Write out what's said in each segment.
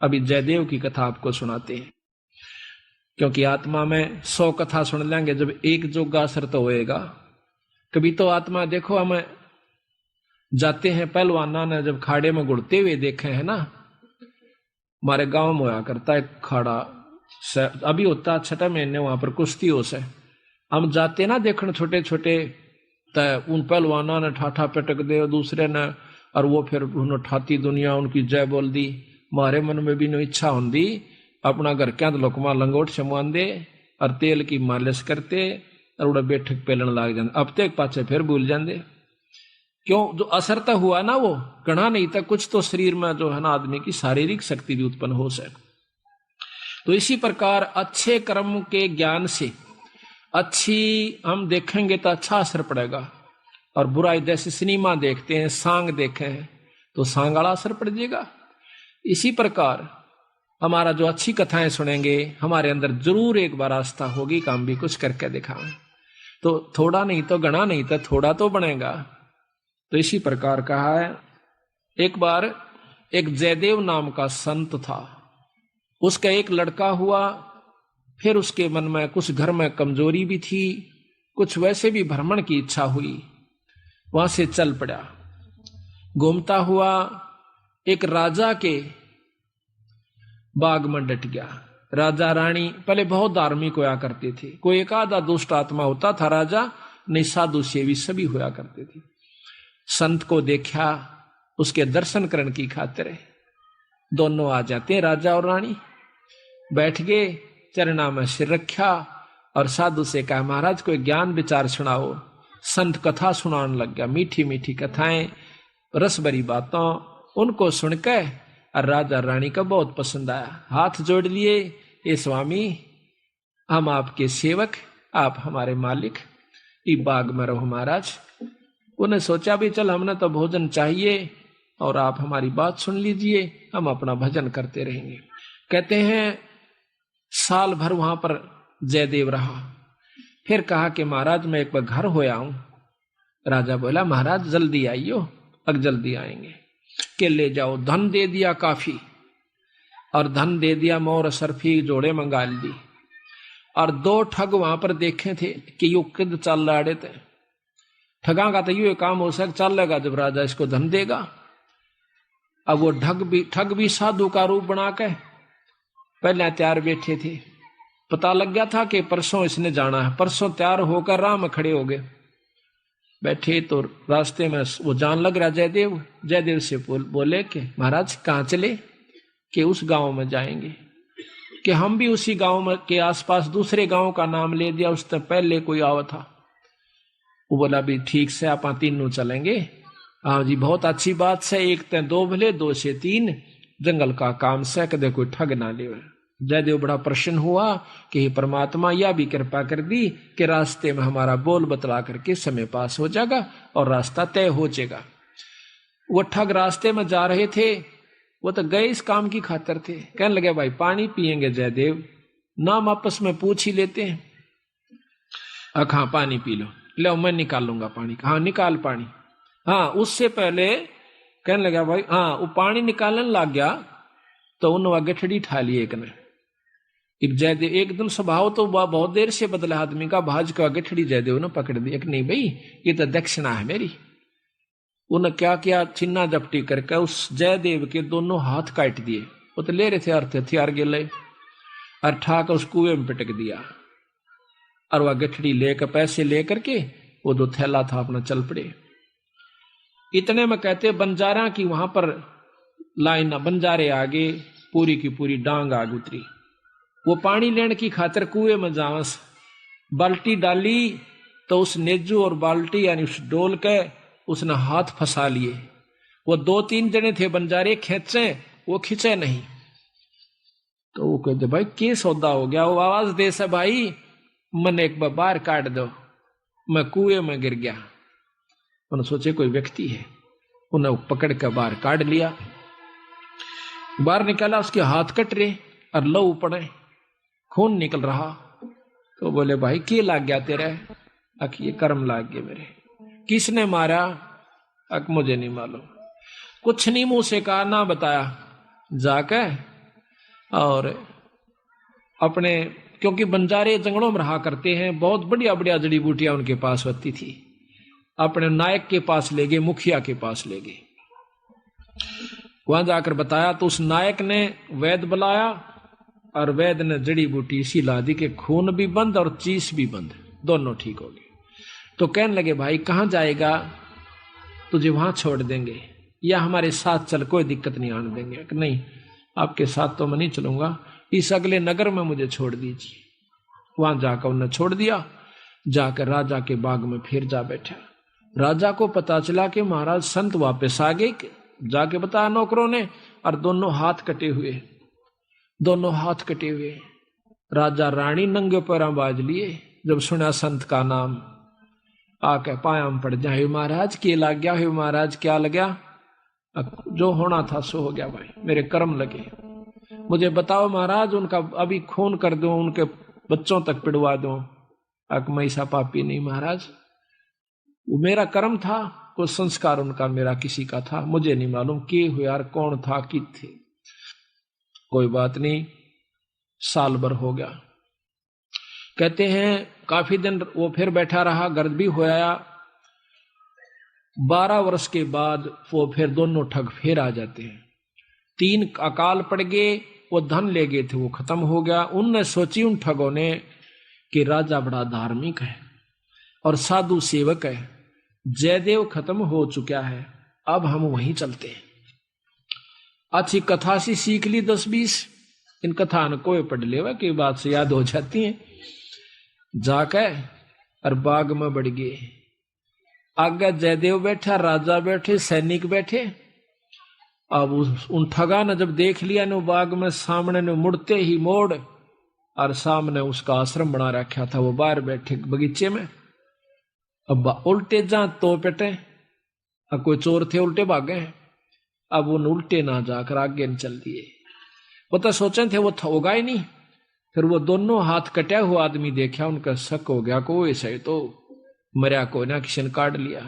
अभी जयदेव की कथा आपको सुनाते हैं, क्योंकि आत्मा में 100 कथा सुन लेंगे, जब एक जोगा असर तो होएगा। कभी तो आत्मा देखो, हमें जाते हैं पहलवाना ने जब खाड़े में गुड़ते हुए देखे हैं ना, हमारे गांव में होया करता है खाड़ा, अभी होता 6 महीने वहां पर कुश्ती हो से, हम जाते ना देखने छोटे छोटे, उन पहलवाना ने ठाठा पटक दे दूसरे ने, और वो फिर उन्होंने ठाती दुनिया उनकी जय बोल दी। मारे मन में भी नो इच्छा होंगी अपना घर क्या लोकमा लंगोट से मान दे और तेल की मालिश करते और उड़ा बैठक पेलन लाग जाते, अब तक पाचे फिर भूल जाते। क्यों? जो असर तो हुआ ना वो गणा नहीं था, कुछ तो शरीर में जो है ना आदमी की शारीरिक शक्ति भी उत्पन्न हो सके। तो इसी प्रकार अच्छे कर्म के ज्ञान से अच्छी हम देखेंगे तो अच्छा असर पड़ेगा, और बुराई जैसे सिनेमा देखते हैं, सांग देखे हैं तो सांग वाला असर पड़ जाएगा। इसी प्रकार हमारा जो अच्छी कथाएं सुनेंगे, हमारे अंदर जरूर एक बार आस्था होगी कि हम भी कुछ करके दिखाएं, तो थोड़ा नहीं तो गणा नहीं तो थोड़ा तो बनेगा। तो इसी प्रकार कहा है, एक बार एक जयदेव नाम का संत था, उसका एक लड़का हुआ, फिर उसके मन में कुछ घर में कमजोरी भी थी, कुछ वैसे भी भ्रमण की इच्छा हुई, वहां से चल पड़ा। घूमता हुआ एक राजा के बाग में डट गया। राजा रानी पहले बहुत धार्मिक होया करते थे, कोई एक आधा दुष्ट आत्मा होता था राजा, नहीं साधु सेवी सभी होया करते थे। संत को देखा, उसके दर्शन करने की खातिर दोनों आ जाते, राजा और रानी बैठ गए, चरणा में सिर रखा और साधु से कहा, महाराज कोई ज्ञान विचार सुनाओ। संत कथा सुनाने लग गया, मीठी मीठी कथाएं, रस भरी बातों, उनको सुनकर और राजा रानी का बहुत पसंद आया। हाथ जोड़ लिए, ये स्वामी हम आपके सेवक, आप हमारे मालिक, ई बाग में रहो महाराज। उन्हें सोचा भी चल हमने तो भोजन चाहिए और आप हमारी बात सुन लीजिए, हम अपना भजन करते रहेंगे। कहते हैं साल भर वहां पर जयदेव रहा, फिर कहा कि महाराज मैं एक बार घर होया हूं। राजा बोला महाराज जल्दी आइयो, अब जल्दी आएंगे। के ले जाओ, धन दे दिया काफी, और धन दे दिया, मोर सरफी जोड़े मंगा ली, और 2 ठग वहां पर देखे थे कि यू किद चल रहे थे। ठगा का तो यू काम हो सक चलेगा जब राजा इसको धन देगा। अब वो ठग भी साधु का रूप बना के पहले तैयार बैठे थे, पता लग गया था कि परसों इसने जाना है, परसों तैयार होकर राह में खड़े हो गए। बैठे तो रास्ते में वो जान लग रहा जयदेव, जयदेव से बोले कि महाराज कहाँ चले? कि उस गांव में जाएंगे। कि हम भी उसी गांव में के आसपास दूसरे गांव का नाम ले दिया, उससे पहले कोई आवा था। वो बोला भी ठीक से आप तीनों चलेंगे। हाँ जी बहुत अच्छी बात से, एक ते 2 भले 2 से 3, जंगल का काम से कदे कोई ठग ना ले। जयदेव बड़ा प्रसन्न हुआ कि परमात्मा यह भी कृपा कर दी कि रास्ते में हमारा बोल बतला करके समय पास हो जाएगा और रास्ता तय हो जाएगा। वो ठग रास्ते में जा रहे थे, वो तो गए इस काम की खातिर थे। कहने लगे भाई पानी पिएंगे जयदेव? नाम आपस में पूछ ही लेते हैं। हाँ पानी पी लो, लो मैं निकालूंगा पानी। हाँ निकाल पानी। हाँ उससे पहले कहने लगा भाई, हाँ वो पानी निकालने लग गया तो उन्होंने गठड़ी ठा ली एक ने। जयदेव एकदम स्वभाव तो बहुत देर से बदला आदमी का, भाज का गठड़ी जयदेव ने पकड़ दी। एक नहीं भाई ये तो दक्षिणा है मेरी। उन्हें क्या किया, छिन्ना जपटी करके उस जयदेव के दोनों हाथ काट दिए। वो तो ले रहे थे अर्थ हथियार गिले, और ठाक उस कुएं में पिटक दिया। और वह गठड़ी लेकर पैसे लेकर के वो 2 थैला था अपना चल पड़े। इतने में कहते बंजारा की वहां पर लाइन, बंजारे आगे पूरी की पूरी डांग आग उतरी। वो पानी लेने की खातिर कुएं में जावस, बाल्टी डाली तो उस नेजू और बाल्टी यानी उस डोल के उसने हाथ फंसा लिए। वो 2-3 जने थे बंजारे, खेचे वो खिंचे नहीं। तो वो कहते भाई क्या सौदा हो गया? वो आवाज दे से भाई मन एक बार बाहर काट दो, मैं कुएं में गिर गया। उन्होंने सोचे कोई व्यक्ति है, उन्हें पकड़ कर बाहर काट लिया। बाहर निकाला, उसके हाथ कट रहे और लहू पड़े, खून निकल रहा। तो बोले भाई क्या लाग गया तेरे? अख ये कर्म लाग गए मेरे। किसने मारा? अक मुझे नहीं मालूम। कुछ नहीं मुंह से कहा, ना बताया। जाकर और अपने, क्योंकि बंजारे जंगलों में रहा करते हैं, बहुत बढ़िया बढ़िया जड़ी बूटियां उनके पास होती थी। अपने नायक के पास ले गए, मुखिया के पास ले गए। वहां जाकर बताया तो उस नायक ने वैद बुलाया और वैद ने जड़ी बूटी इसी ला दी कि खून भी बंद और चीस भी बंद, दोनों ठीक हो गए। तो कहने लगे भाई कहां जाएगा, तुझे वहां छोड़ देंगे या हमारे साथ चल, कोई दिक्कत नहीं आने देंगे। कि नहीं, आपके साथ तो मैं नहीं चलूंगा, इस अगले नगर में मुझे छोड़ दीजिए। वहां जाकर उन्हें छोड़ दिया। जाकर राजा के बाग में फिर जा बैठा। राजा को पता चला कि महाराज संत वापस आ गए। जाके बताया नौकरों ने, और दोनों हाथ कटे हुए, दोनों हाथ कटे हुए। राजा रानी नंगे पैरों बाज लिए। जब सुना संत का नाम, आके पाया में पड़ जाए, महाराज के लग गया है, महाराज क्या लग गया? जो होना था सो हो गया भाई, मेरे कर्म लगे। मुझे बताओ महाराज, उनका अभी खून कर दो, उनके बच्चों तक पिड़वा दो। मैं ऐसा पापी नहीं महाराज, वो मेरा कर्म था, कोई संस्कार उनका मेरा किसी का था, मुझे नहीं मालूम के हुए यार, कौन था कि थे। कोई बात नहीं, साल भर हो गया। कहते हैं काफी दिन वो फिर बैठा रहा, गर्द भी हो आया। 12 वर्ष के बाद वो फिर दोनों ठग फिर आ जाते हैं। 3 अकाल पड़ गए, वो धन ले गए थे वो खत्म हो गया। उनने सोची उन ठगों ने कि राजा बड़ा धार्मिक है और साधु सेवक है, जयदेव खत्म हो चुका है, अब हम वहीं चलते हैं। अच्छी कथा सी सीख ली 10-20, इन कथा न कोई पढ़ लेवा की बात से याद हो जाती है। जाकर और बाग में बढ़ गए। आगे जयदेव बैठा, राजा बैठे, सैनिक बैठे। अब उन ठगा ने जब देख लिया न बाग में, सामने ने मुड़ते ही मोड़, और सामने उसका आश्रम बना रखा था, वो बाहर बैठे बगीचे में। अब उल्टे जा तो पेटे, अब कोई चोर थे उल्टे भागे हैं। अब उन उल्टे ना जाकर आगे न चल दिए। वो तो सोचे थे वो होगा ही नहीं। फिर वो दोनों हाथ कटा हुआ आदमी देखा, उनका शक हो गया को ऐसा तो मरिया को ना, किसी ने काट लिया।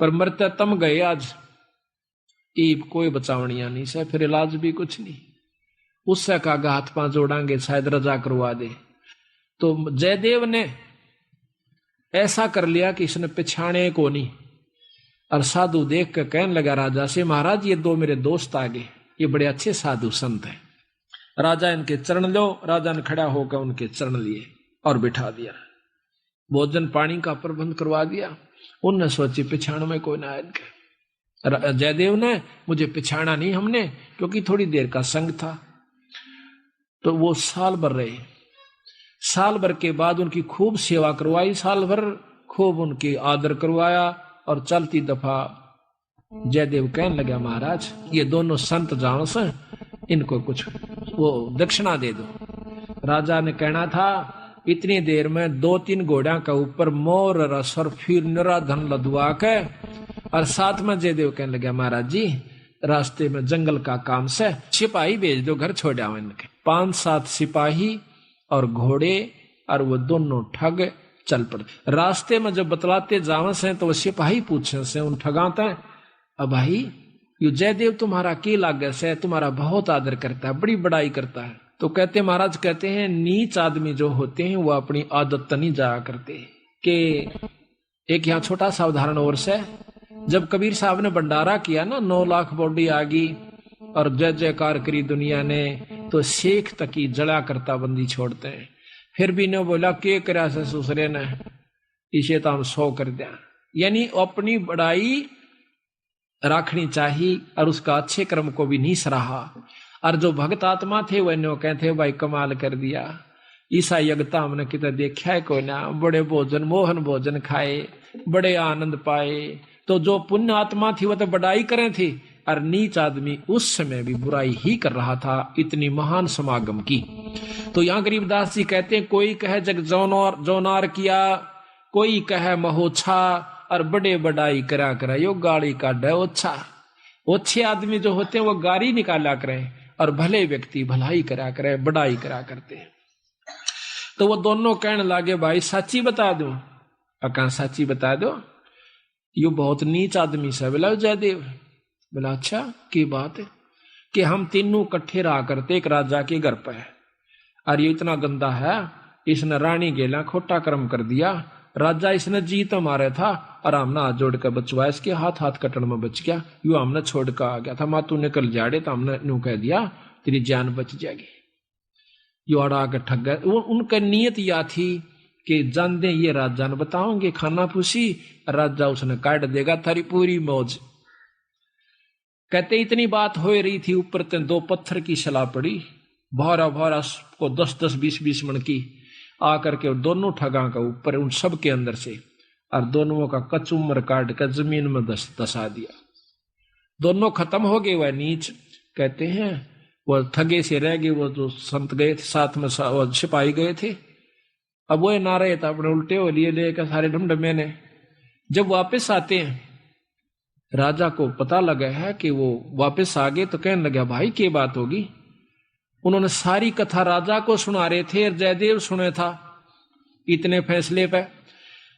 पर मरते तम गए आज, ईब कोई बचावनिया नहीं से, फिर इलाज भी कुछ नहीं। उससे कहा हाथ पांव जोड़ांगे, शायद रजा करवा दे। तो जयदेव ने ऐसा कर लिया कि इसने पिछाने को नहीं। और साधु देख कर कहने लगा राजा से, महाराज ये 2 मेरे दोस्त आ गए, ये बड़े अच्छे साधु संत हैं, राजा इनके चरण लो। राजा ने खड़ा होकर उनके चरण लिए और बिठा दिया। भोजन पानी का प्रबंध करवा दिया। उनने सोची पिछाण में कोई ना आए इनके। जयदेव ने मुझे पिछाड़ा नहीं हमने, क्योंकि थोड़ी देर का संग था। तो वो साल भर रहे। साल भर के बाद उनकी खूब सेवा करवाई, साल भर खूब उनकी आदर करवाया। और चलती दफा जयदेव कहने लगा, महाराज ये दोनों संत जानो से, इनको कुछ वो दक्षिणा दे दो। राजा ने कहना था इतनी देर में 2-3 घोड़ा का ऊपर मोर रस और फिर निरा धन लदवा के। और साथ में जयदेव कहने लगा, महाराज जी रास्ते में जंगल का काम से सिपाही भेज दो, घर छोड़ आओ इनके। 5-7 सिपाही और घोड़े, और वो दोनों ठग चल पड़े। रास्ते में जब बतलाते जावन से तो वो सिपाही पूछे से उन ठगाते, अब भाई यू जयदेव तुम्हारा के लागे से, तुम्हारा बहुत आदर करता है, बड़ी बड़ाई करता है। तो कहते महाराज कहते हैं नीच आदमी जो होते हैं वो अपनी आदत नहीं जाया करते। कि एक यहाँ छोटा सा उदाहरण और से, जब कबीर साहब ने भंडारा किया ना, 9 लाख बॉडी आ गई और जय जयकार करी दुनिया ने, तो शेख तक की जड़ा करता बंदी छोड़ते हैं। फिर भी ने बोला के करा से दूसरे ने, इसे तो हम 100 कर दिया। यानी अपनी बड़ाई रखनी चाहिए और उसका अच्छे कर्म को भी नहीं सराहा। और जो भक्त आत्मा थे वह नो कहते भाई कमाल कर दिया, ईसा यज्ञता हमने कितना देखा है कोई ना, बड़े भोजन मोहन भोजन खाए, बड़े आनंद पाए। तो जो पुण्य आत्मा थी वह तो बड़ाई करे थी, और नीच आदमी उस समय भी बुराई ही कर रहा था, इतनी महान समागम की। तो यहाँ गरीबदास जी कहते हैं कोई कहे जग जौनार किया, कोई कहे महोछा, और बड़े बड़ाई करा यो गाड़ी का डे ओछा। ओछे आदमी जो होते हैं वो गाड़ी निकाला करें, और भले व्यक्ति भलाई करा करे, बड़ाई करा करते हैं। तो वो दोनों कहने लगे भाई सच्ची बता दो। अका सच्ची बता दो, यू बहुत नीच आदमी से। बोला जयदेव। बोला अच्छा की बात है। कि हम तीनों इकट्ठे रहा करते एक राजा के घर पर, और ये इतना गंदा है, इसने रानी गेला खोटा कर्म कर दिया, राजा इसने जीत मारे था और हमने हाथ जोड़ कर बचवाया, इसके हाथ हाथ कटन में बच गया, यू हमने छोड़ कर आ गया था, माँ तू निकल जाड़े तो हमने यूं कह दिया तेरी जान बच जाएगी। यू अड़ा के ठग गए। उनका नियत या थी कि जान दे ये राजा ने बताओगे खाना पूछी, राजा उसने काट देगा थारी पूरी मौज। कहते इतनी बात हो रही थी, ऊपर ते 2 पत्थर की सलाह पड़ी, भारा भारा को 10-10 20-20 मन की आकर के दोनों ठगा का ऊपर उन सब के अंदर से, और दोनों का कचुम्बर काट कर जमीन में दसा दिया। दोनों खत्म हो गए। वह नीच कहते हैं वो ठगे से रह गए, वो जो संत गए थे साथ में वो सिपाही गए थे, अब वो ना रहे था, अपने उल्टे हो लिए लेकर सारे ढमढमे ने। जब वापस आते हैं राजा को पता लगा है कि वो वापस आ गए, तो कहने लगा भाई क्या बात होगी। उन्होंने सारी कथा राजा को सुना रहे थे और जयदेव सुने था इतने फैसले पे।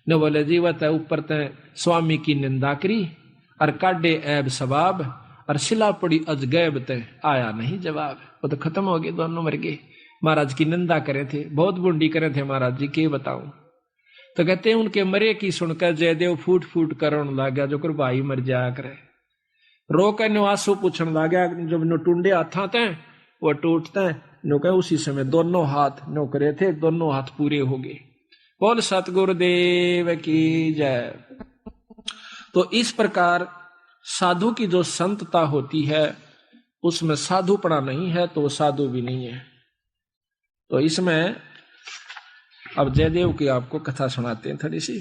न बोले जीवत है ऊपर ते स्वामी की निंदा करी और काटे ऐब सवाब, और सिला पड़ी अजगैब ते आया नहीं जवाब। वो तो खत्म हो गए, दोनों मर गए। महाराज की निंदा करे थे, बहुत बुंडी करे थे महाराज जी, के बताऊं। तो कहते हैं उनके मरे की सुनकर जयदेव फूट फूट करने लगा, जो कर भाई मर जाया करे। रो कर निवासो पूछने लगा, जब नो टूंडे हाथा थे वो टूटते नो कहे, उसी समय दोनों हाथ नो करे थे, दोनों हाथ पूरे हो गए। बोल सतगुरुदेव की जय। तो इस प्रकार साधु की जो संतता होती है उसमें साधुपना नहीं है तो वो साधु भी नहीं है। तो इसमें अब जयदेव की आपको कथा सुनाते हैं थोड़ी सी,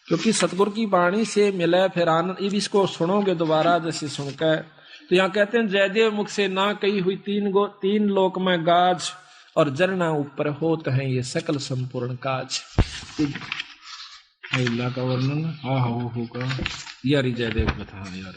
क्योंकि सतगुरु की वाणी से मिले फिर आनंद। इसको सुनोगे दोबारा जैसे सुनकर, तो यहाँ कहते हैं जयदेव मुख से ना कही हुई 3 लोक में गाज, और जरना ऊपर होत है ये सकल संपूर्ण काज। का वर्णन हा होगा यार जयदेव कथा यार।